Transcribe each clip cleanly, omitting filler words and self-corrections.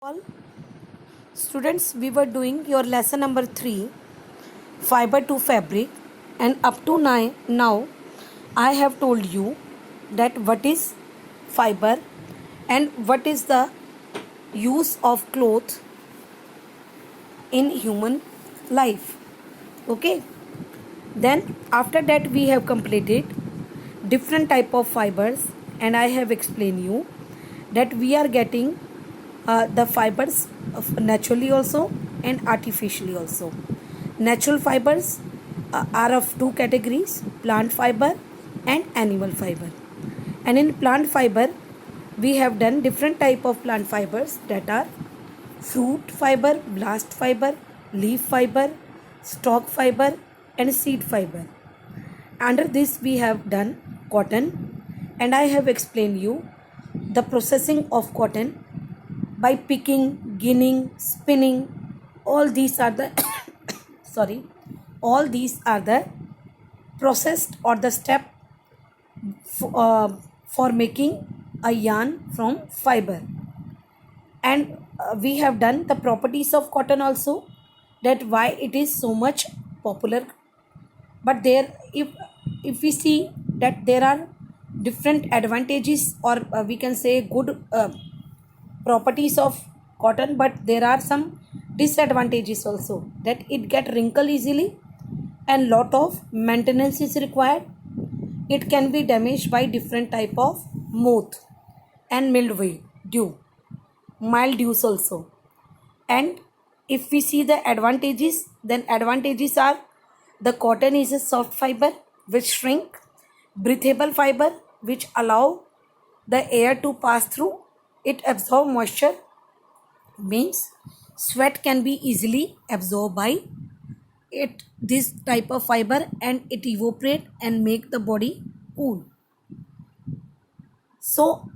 All students, we were doing your lesson number 3, fiber to fabric, and up to now I have told you that what is fiber and what is the use of cloth in human life. Okay, then after that we have completed different type of fibers, and I have explained you that we are getting the fibers naturally also and artificially also. Natural fibers are of two categories: plant fiber and animal fiber. And in plant fiber we have done different type of plant fibers, that are fruit fiber, blast fiber, leaf fiber, stalk fiber, and seed fiber. Under this we have done cotton, and I have explained you the processing of cotton by picking, ginning, spinning. All these are the sorry, all these are the processed or the step for making a yarn from fiber. And we have done the properties of cotton also, that why it is so much popular. But there, if we see that there are different advantages, or we can say good properties of cotton, but there are some disadvantages also, that it get wrinkle easily and lot of maintenance is required. It can be damaged by different type of moth and mildew, mildews also. And if we see the advantages, then advantages are: the cotton is a soft fiber which shrink, breathable fiber which allow the air to pass through, it absorb moisture, means sweat can be easily absorbed by it, this type of fiber, and it evaporate and make the body cool. So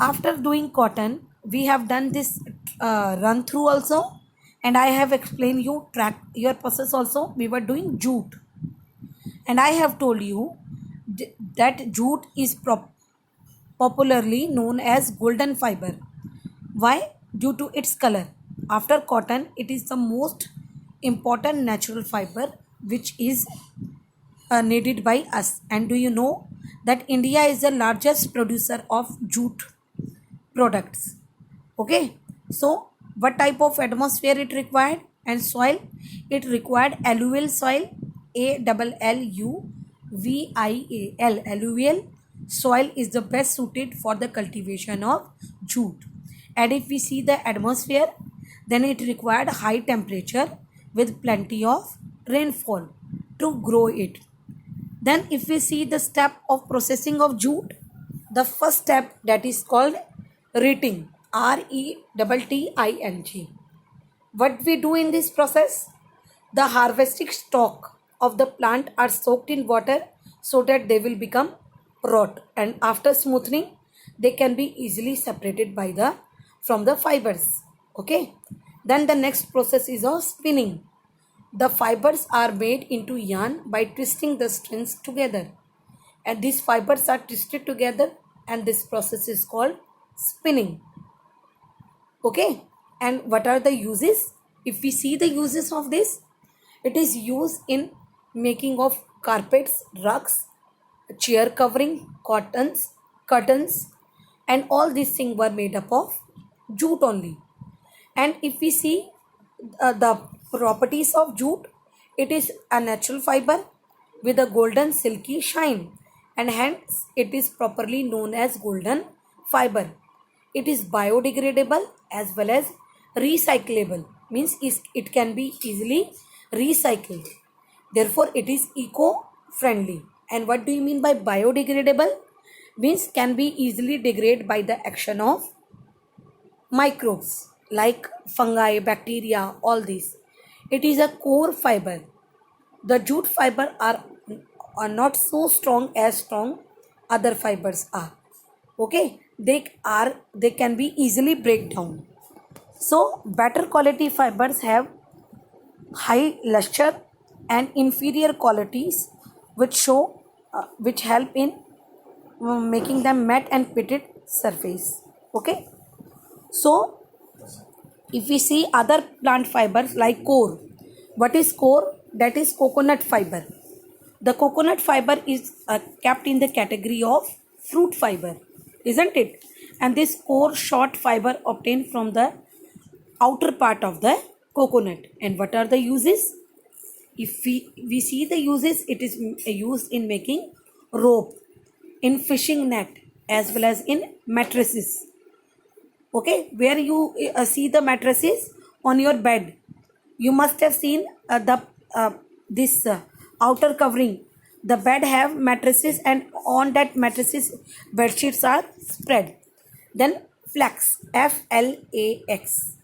after doing cotton we have done this run through also, and I have explained you track your process also. We were doing jute, and I have told you that jute is popularly known as golden fiber. Why? Due to its color. After cotton, it is the most important natural fiber which is needed by us. And do you know that India is the largest producer of jute products? Okay, so what type of atmosphere it required? And soil, it required alluvial soil, ALLUVIAL. Alluvial soil is the best suited for the cultivation of jute. And if we see the atmosphere, then it required high temperature with plenty of rainfall to grow it. Then if we see the step of processing of jute, the first step, that is called retting, RETTING. What we do in this process? The harvesting stalk of the plant are soaked in water so that they will become rot, and after smoothing they can be easily separated by the from the fibers. Okay, then the next process is of spinning. The fibers are made into yarn by twisting the strands together, and these fibers are twisted together, and this process is called spinning. Okay, and what are the uses? If we see the uses of this, it is used in making of carpets, rugs, chair covering, curtains, and all these things were made up of jute only. And if we see the properties of jute, it is a natural fiber with a golden silky shine, and hence it is properly known as golden fiber. It is biodegradable as well as recyclable, means it can be easily recycled. Therefore it is eco friendly. And what do you mean by biodegradable? Means can be easily degraded by the action of microbes like fungi, bacteria, all these. It is a core fiber. The jute fiber are not so strong as strong other fibers are. Okay, they can be easily break down. So better quality fibers have high luster and inferior qualities which help in making them matte and pitted surface. Okay, so If we see other plant fibers like core, what is core? That is coconut fiber. The coconut fiber is kept in the category of fruit fiber, isn't it? And this core short fiber obtained from the outer part of the coconut. And what are the uses? If we see the uses, it is used in making rope, in fishing net, as well as in mattresses. Okay, where you see the mattresses on your bed, you must have seen the this outer covering. The bed have mattresses, and on that mattresses bed sheets are spread. Then flax, flax.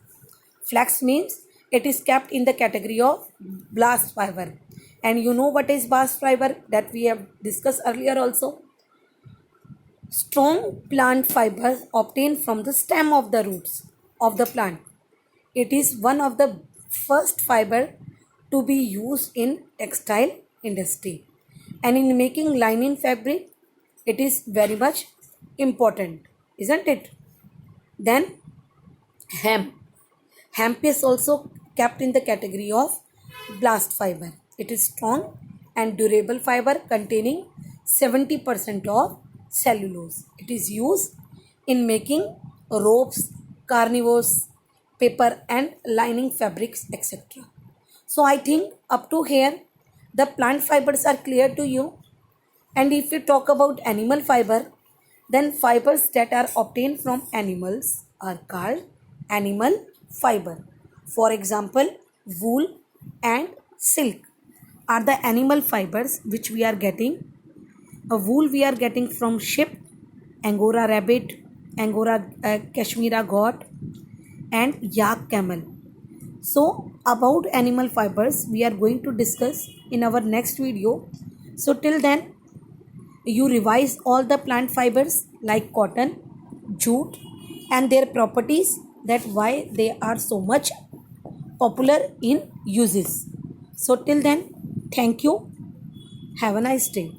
Flax means it is kept in the category of bast fiber. And you know what is bast fiber, that we have discussed earlier also. Strong plant fibers obtained from the stem of the roots of the plant. It is one of the first fiber to be used in textile industry. And in making linen fabric, it is very much important, isn't it? Then hemp. Hemp is also kept in the category of bast fiber. It is strong and durable fiber containing 70% of cellulose. It is used in making ropes, carnivores, paper and lining fabrics, etc. So I think up to here the plant fibers are clear to you. And if we talk about animal fiber, then fibers that are obtained from animals are called animal fiber. For example, wool and silk are the animal fibers which we are getting. A wool we are getting from sheep, Angora rabbit, Angora Kashmira goat and yak camel. So about animal fibers we are going to discuss in our next video. So till then, you revise all the plant fibers like cotton, jute and their properties, that why they are so much popular in uses. So till then, thank you. Have a nice day.